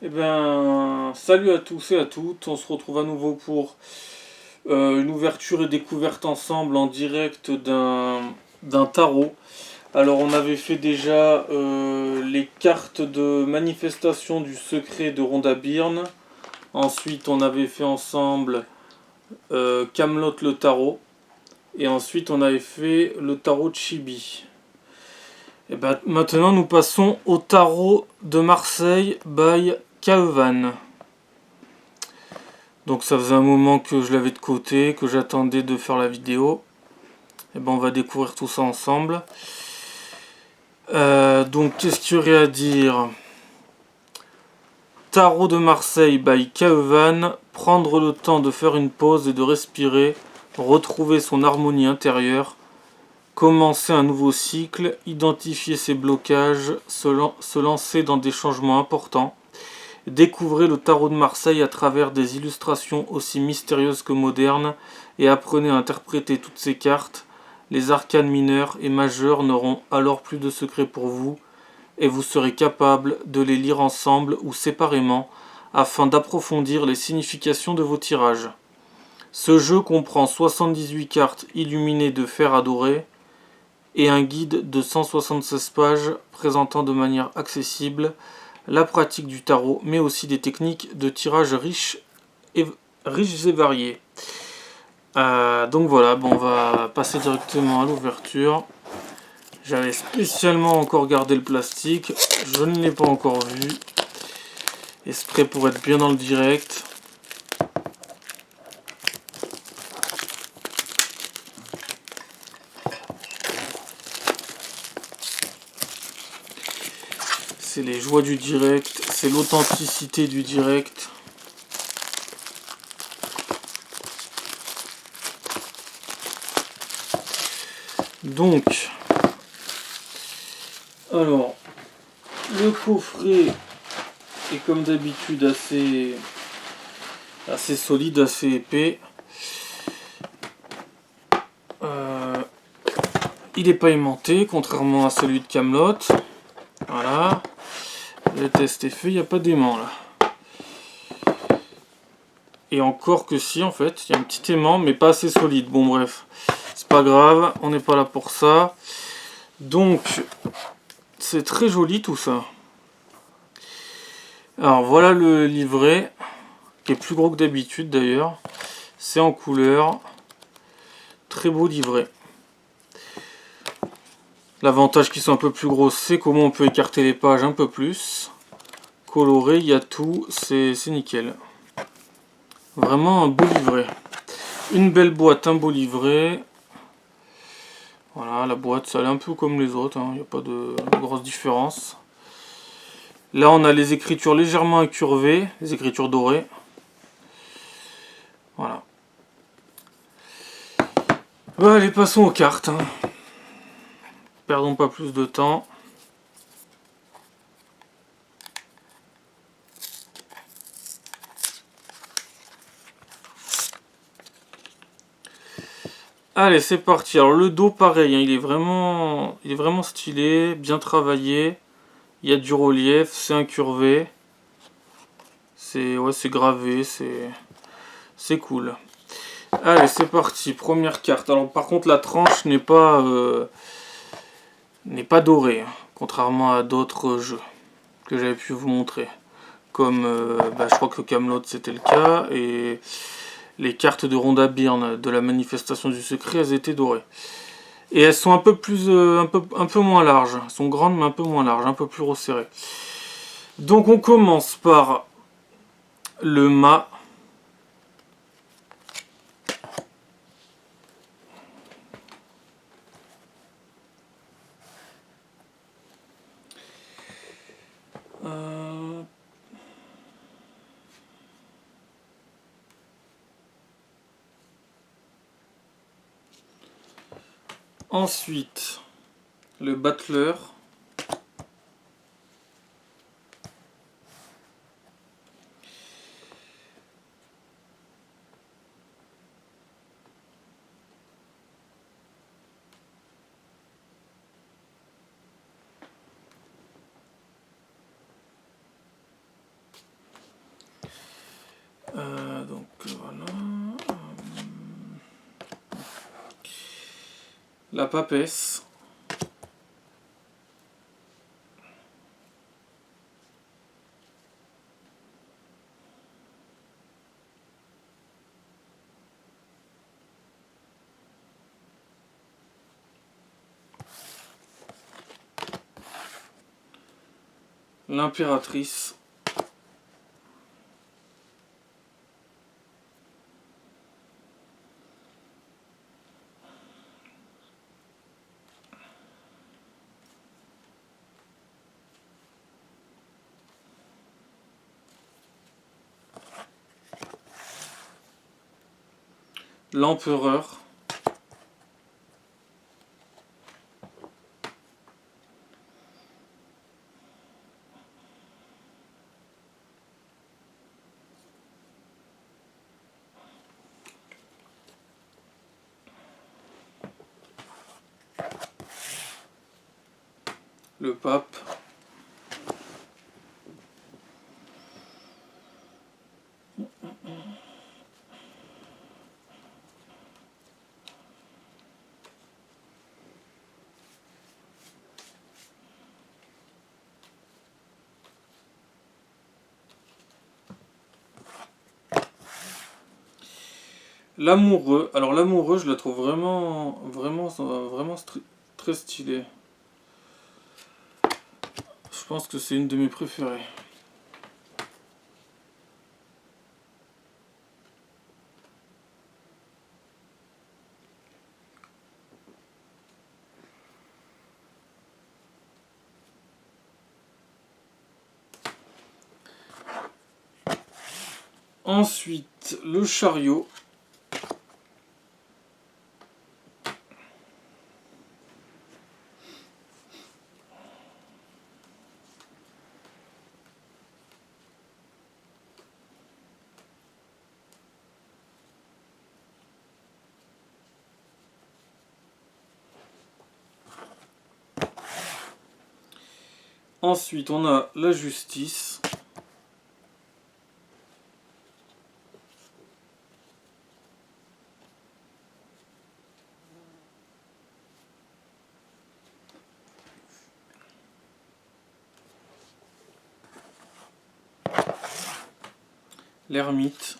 Eh bien, salut à tous et à toutes. On se retrouve à nouveau pour une ouverture et découverte ensemble en direct d'un tarot. Alors, on avait fait déjà les cartes de manifestation du secret de Rhonda Byrne. Ensuite, on avait fait ensemble Camelot le tarot. Et ensuite, on avait fait le tarot de Chibi. Et ben, maintenant, nous passons au tarot de Marseille by Kaevan. Donc ça faisait un moment que je l'avais de côté, que j'attendais de faire la vidéo. Et ben on va découvrir tout ça ensemble. Donc qu'est-ce qu'il y aurait à dire? Tarot de Marseille by Kaevan. Prendre le temps de faire une pause et de respirer. Retrouver son harmonie intérieure. Commencer un nouveau cycle. Identifier ses blocages. Se lancer dans des changements importants. Découvrez le tarot de Marseille à travers des illustrations aussi mystérieuses que modernes et apprenez à interpréter toutes ces cartes. Les arcanes mineurs et majeurs n'auront alors plus de secrets pour vous et vous serez capable de les lire ensemble ou séparément afin d'approfondir les significations de vos tirages. Ce jeu comprend 78 cartes illuminées de fer adoré et un guide de 176 pages présentant de manière accessible la pratique du tarot, mais aussi des techniques de tirage riches et variées. Donc voilà, bon, on va passer directement à l'ouverture. J'avais spécialement encore gardé le plastique, je ne l'ai pas encore vu. Exprès pour être bien dans le direct. C'est les joies du direct, c'est l'authenticité du direct. Donc, alors, le coffret est comme d'habitude assez solide, assez épais. Il n'est pas aimanté, contrairement à celui de Camelot. Voilà. Le test est fait, il n'y a pas d'aimant là. Et encore que si, en fait, il y a un petit aimant, mais pas assez solide. Bon, bref, c'est pas grave, on n'est pas là pour ça. Donc, c'est très joli tout ça. Alors, voilà le livret, qui est plus gros que d'habitude d'ailleurs. C'est en couleur. Très beau livret. L'avantage qu'ils sont un peu plus gros, c'est comment on peut écarter les pages un peu plus. Coloré, il y a tout, c'est nickel. Vraiment un beau livret. Une belle boîte, un beau livret. Voilà, la boîte, ça est un peu comme les autres, il n'y a pas de grosse différence. Là, on a les écritures légèrement incurvées, les écritures dorées. Voilà. Bon, allez, passons aux cartes. Perdons pas plus de temps. Allez, c'est parti. Alors le dos, pareil, il est vraiment stylé, bien travaillé. Il y a du relief, c'est incurvé. C'est gravé, c'est cool. Allez, c'est parti. Première carte. Alors par contre, la tranche n'est pas dorée, contrairement à d'autres jeux que j'avais pu vous montrer. Comme je crois que Camelot c'était le cas et les cartes de Rhonda Byrne de la manifestation du secret, elles étaient dorées. Et elles sont un peu plus, un peu moins larges. Elles sont grandes mais un peu moins larges, un peu plus resserrées. Donc on commence par le mât. Ensuite, le battleur. Donc voilà. La papesse. L'impératrice. L'empereur. Le pape. L'amoureux. Alors l'amoureux, je la trouve vraiment très stylée. Je pense que c'est une de mes préférées. Ensuite, le chariot. Ensuite, on a la justice. L'ermite.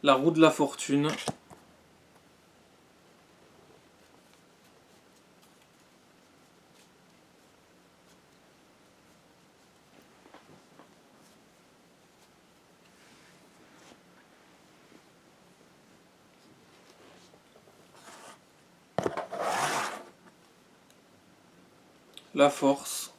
La roue de la fortune. La force.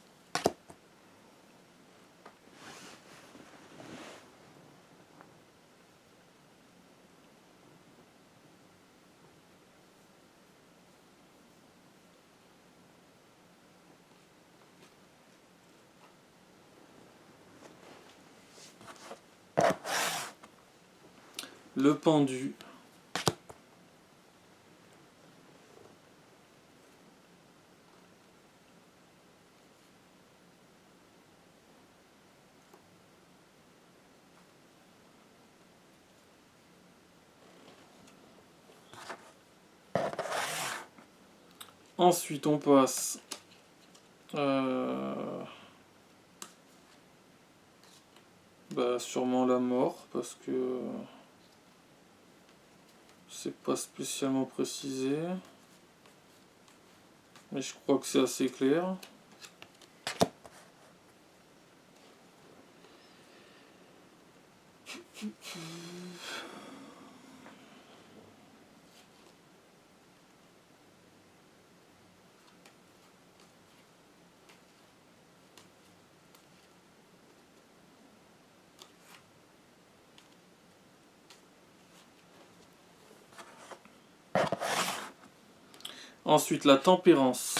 Le pendu. Ensuite, on passe sûrement la mort, parce que c'est pas spécialement précisé. Mais je crois que c'est assez clair. Ensuite, la tempérance.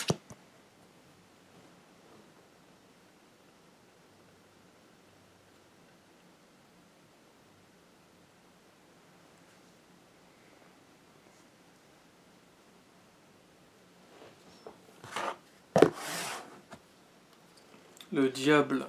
Le diable.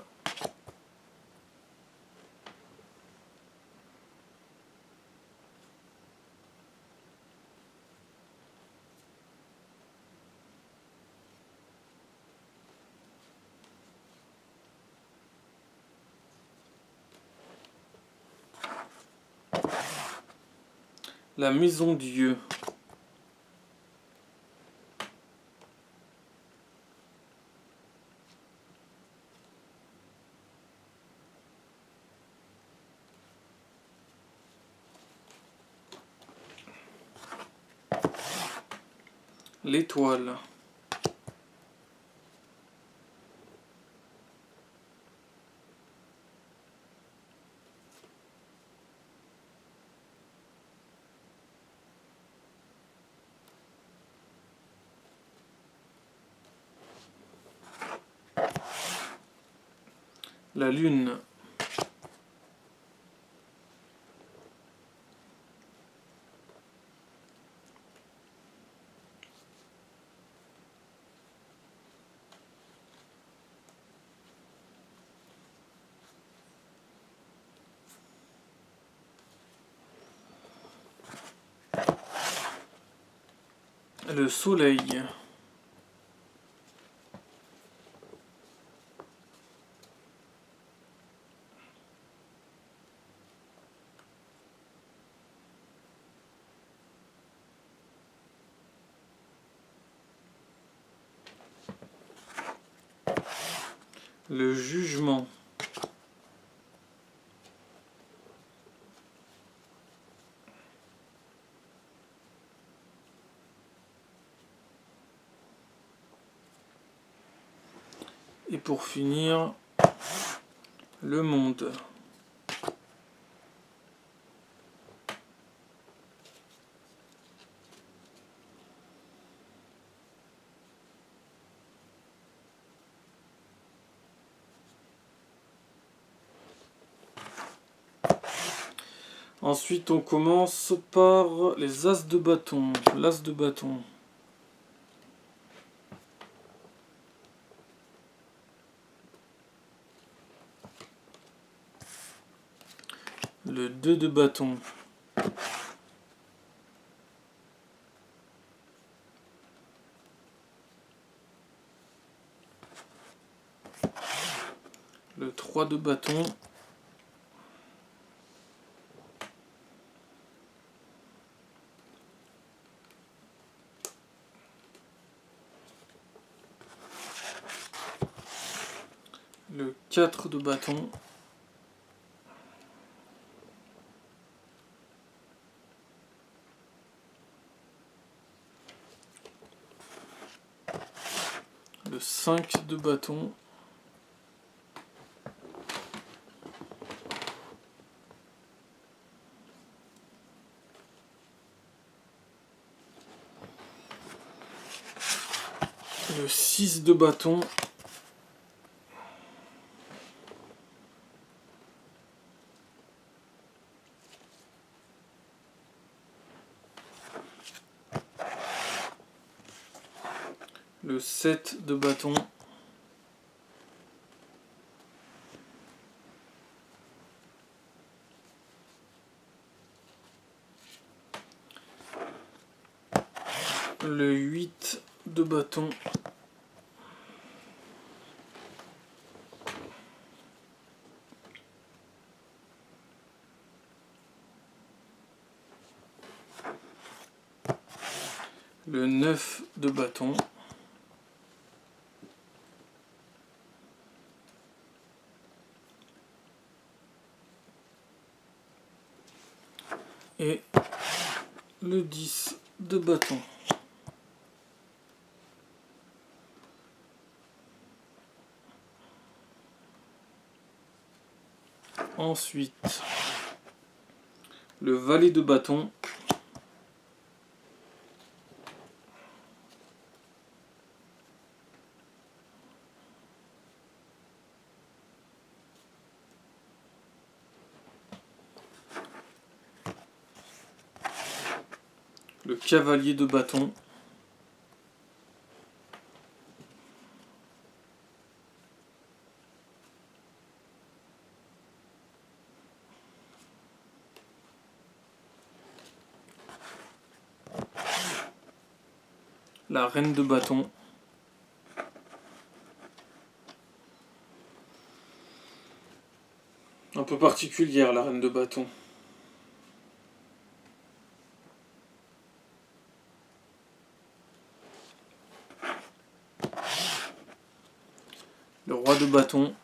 La maison Dieu. L'étoile. La lune. Le soleil. Le jugement. Et pour finir, le monde. Ensuite, on commence par les as de bâton. L'as de bâton. Le 2 de bâton. Le 3 de bâton. Le 4 de bâton. Le 5 de bâton. Le 6 de bâton. Le 7 de bâton. Le 8 de bâton. Le 9 de bâton. Et le 10 de bâton. Ensuite, le valet de bâton. Le cavalier de bâton. La reine de bâton. Un peu particulière, la reine de bâton. Le roi de bâton.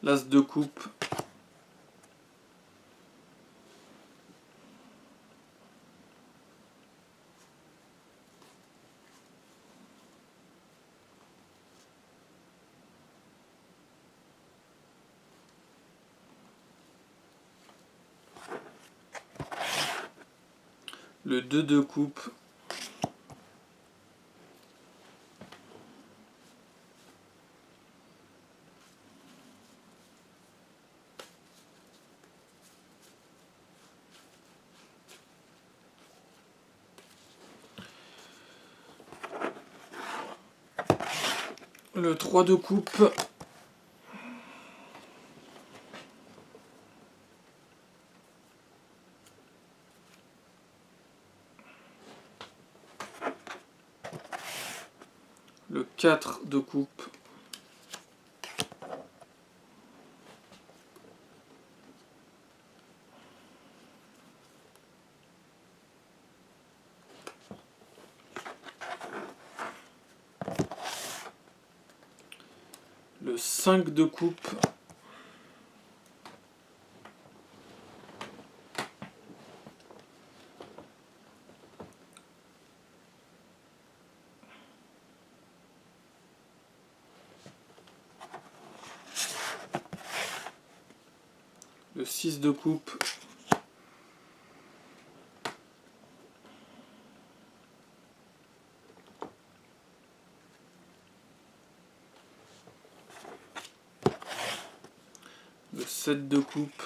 L'as de coupe. Le 2 de coupe. Le 3 de coupe. Le 4 de coupe. Le 5 de coupe. Le 6 de coupe. Le 7 de coupe.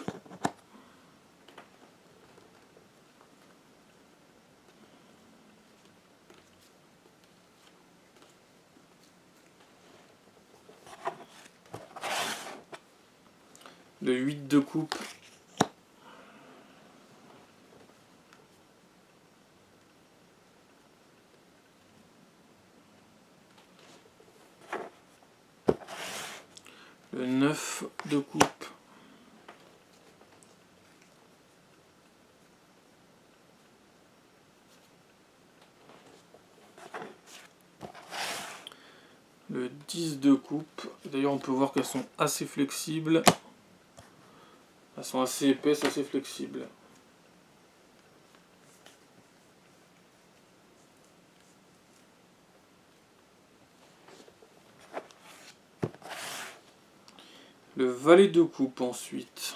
Le 8 de coupe. Le 9 de coupe. Le 10 de coupe. D'ailleurs, on peut voir qu'elles sont assez flexibles. Elles sont assez épaisses, assez flexibles. Le valet de coupe ensuite.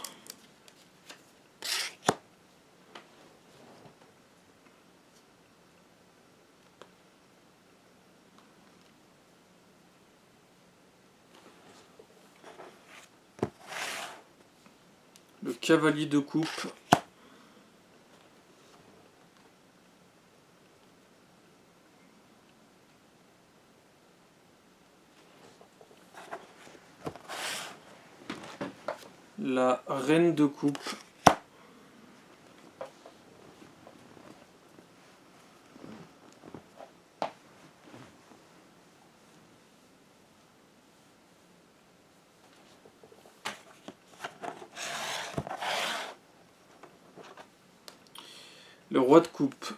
Le cavalier de coupe. La reine de coupe. Le roi de coupe.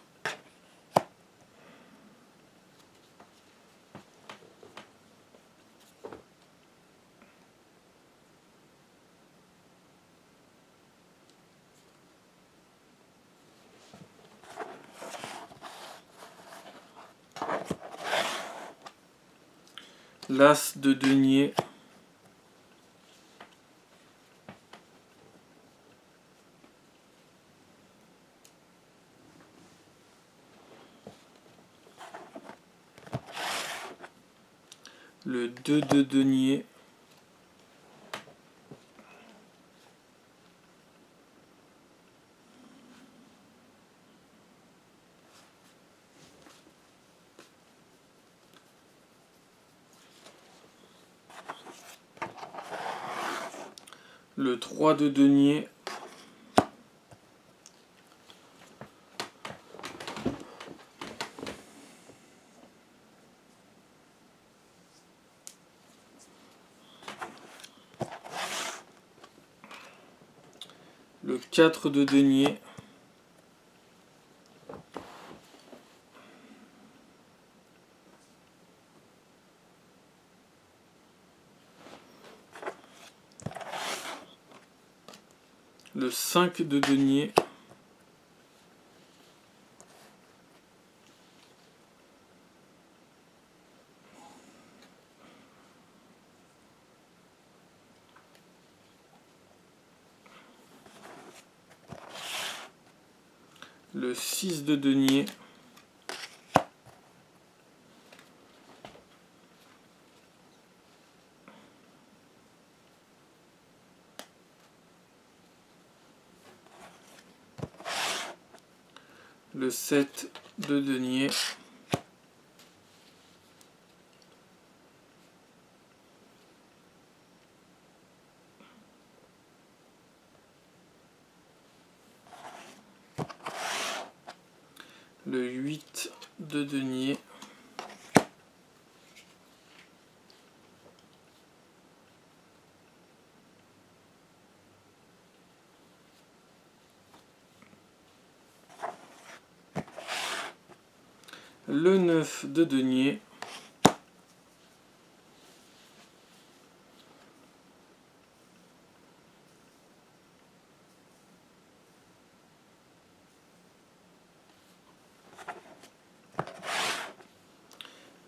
L'as de denier. Le 2 de denier. le 3 de denier, le 4 de denier, le 5 de denier, le 6 de denier, le 7 de denier, le 8 de denier, le 9 de denier,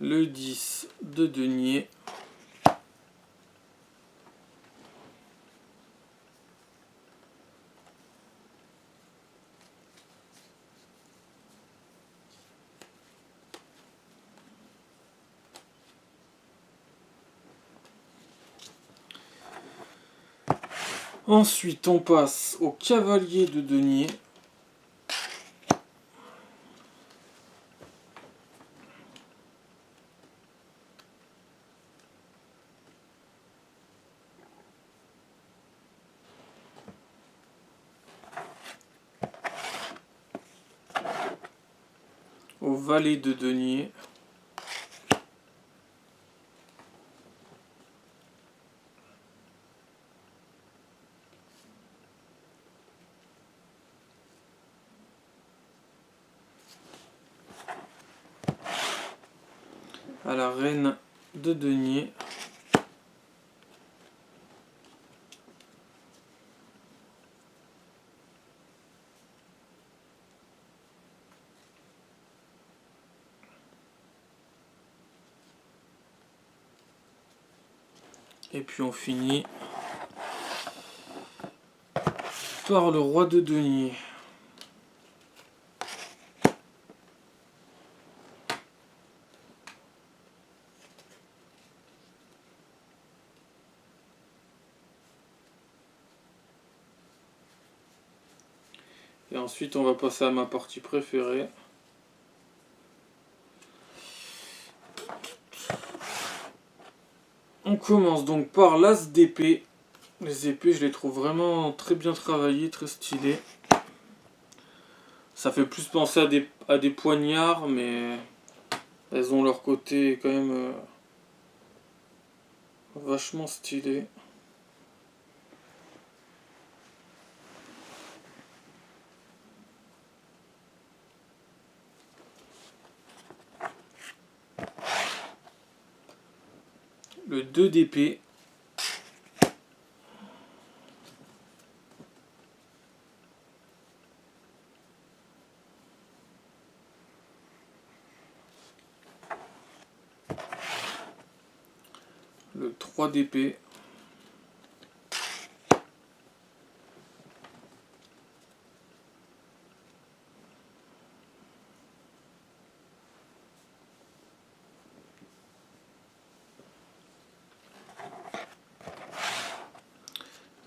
le 10 de denier, ensuite on passe au cavalier de denier, au valet de denier, à la reine de denier, et puis on finit par le roi de denier. Et ensuite on va passer à ma partie préférée. On commence donc par l'as d'épée. Les épées, je les trouve vraiment très bien travaillées, très stylées. Ça fait plus penser à des poignards, mais elles ont leur côté quand même vachement stylé. Le 2 d'épée. Le 3 d'épée.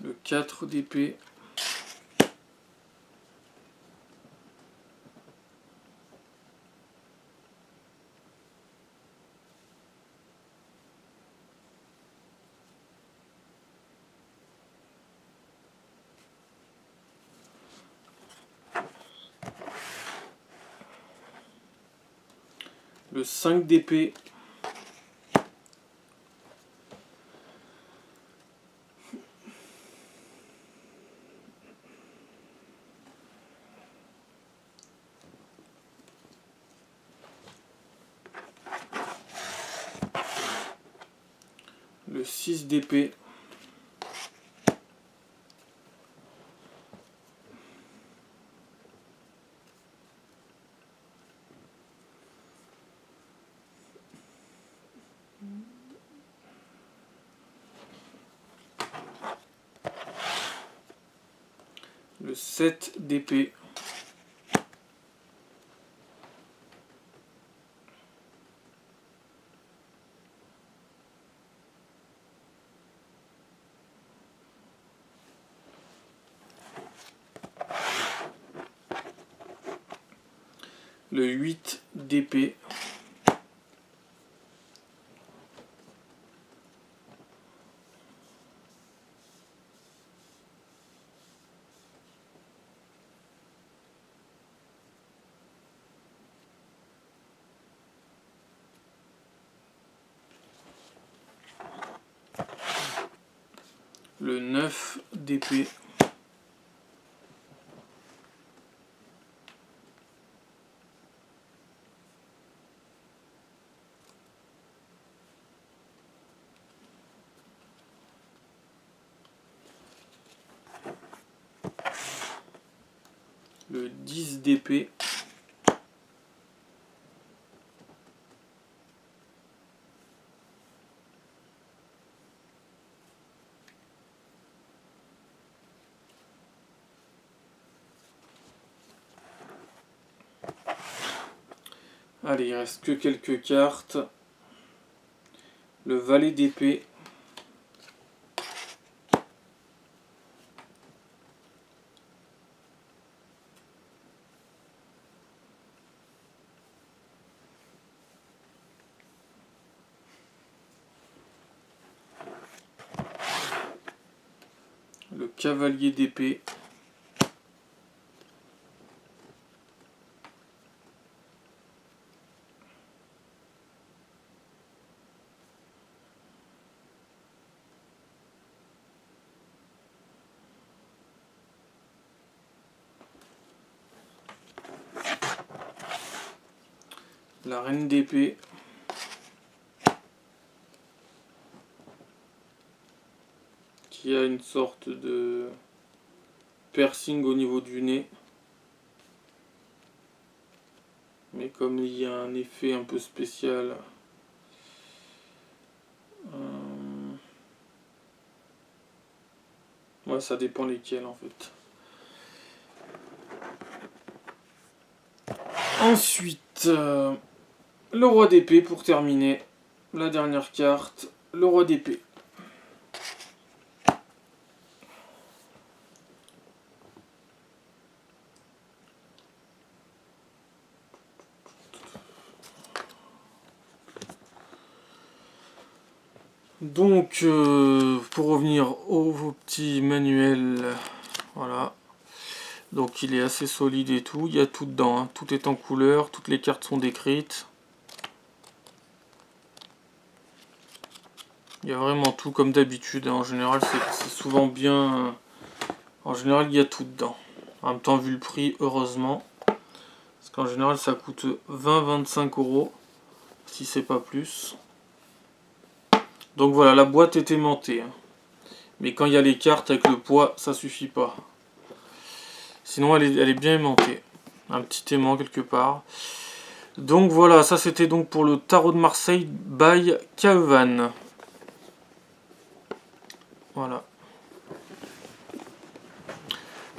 Le 4 d'épée. le 5 d'épée, le 6 d'épée, le 7 d'épée, le 8 d'épée, le 9 d'épée, le 10 d'épée, allez, il reste que quelques cartes, le valet d'épée, le cavalier d'épée, la reine d'épée, qui a une sorte de piercing au niveau du nez. Mais comme il y a un effet un peu spécial, ouais, ça dépend lesquels en fait. Ensuite, le roi d'épée pour terminer. La dernière carte, le roi d'épée. Donc, pour revenir au petit manuel, voilà. Donc, il est assez solide et tout. Il y a tout dedans, hein. Tout est en couleur, toutes les cartes sont décrites. Il y a vraiment tout comme d'habitude. En général, c'est souvent bien. En général, il y a tout dedans. En même temps, vu le prix, heureusement. Parce qu'en général, ça coûte 20-25 €. Si c'est pas plus. Donc voilà, la boîte est aimantée, hein. Mais quand il y a les cartes avec le poids, ça suffit pas. Sinon, elle est bien aimantée. Un petit aimant quelque part. Donc voilà, ça c'était donc pour le tarot de Marseille by Caevan. Voilà.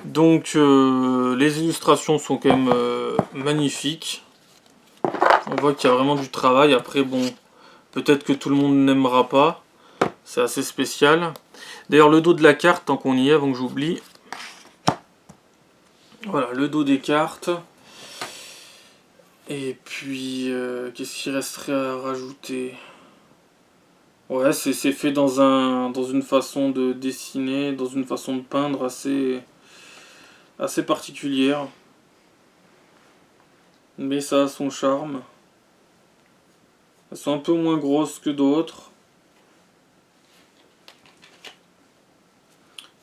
Donc les illustrations sont quand même magnifiques. On voit qu'il y a vraiment du travail. Après bon, peut-être que tout le monde n'aimera pas. C'est assez spécial. D'ailleurs le dos de la carte, tant qu'on y est, avant que j'oublie. Voilà, le dos des cartes. Et puis, qu'est-ce qu'il resterait à rajouter? Ouais, c'est fait dans une façon de dessiner, dans une façon de peindre assez particulière. Mais ça a son charme. Elles sont un peu moins grosses que d'autres.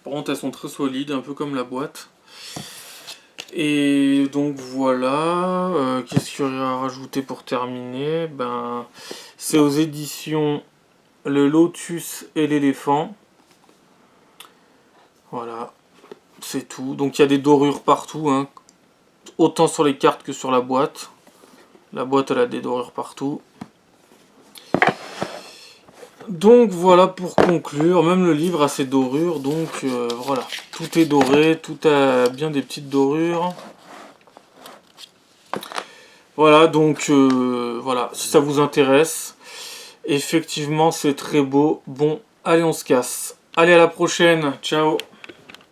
Par contre, elles sont très solides, un peu comme la boîte. Et donc voilà, qu'est-ce qu'il y aurait à rajouter pour terminer? Ben, c'est aux éditions Le Lotus et l'Éléphant. Voilà, c'est tout. Donc il y a des dorures partout, hein, autant sur les cartes que sur la boîte. La boîte, elle a des dorures partout. Donc voilà pour conclure, même le livre a ses dorures, donc voilà, tout est doré, tout a bien des petites dorures. Voilà, donc voilà, si ça vous intéresse, effectivement c'est très beau. Bon, allez on se casse. Allez à la prochaine, ciao.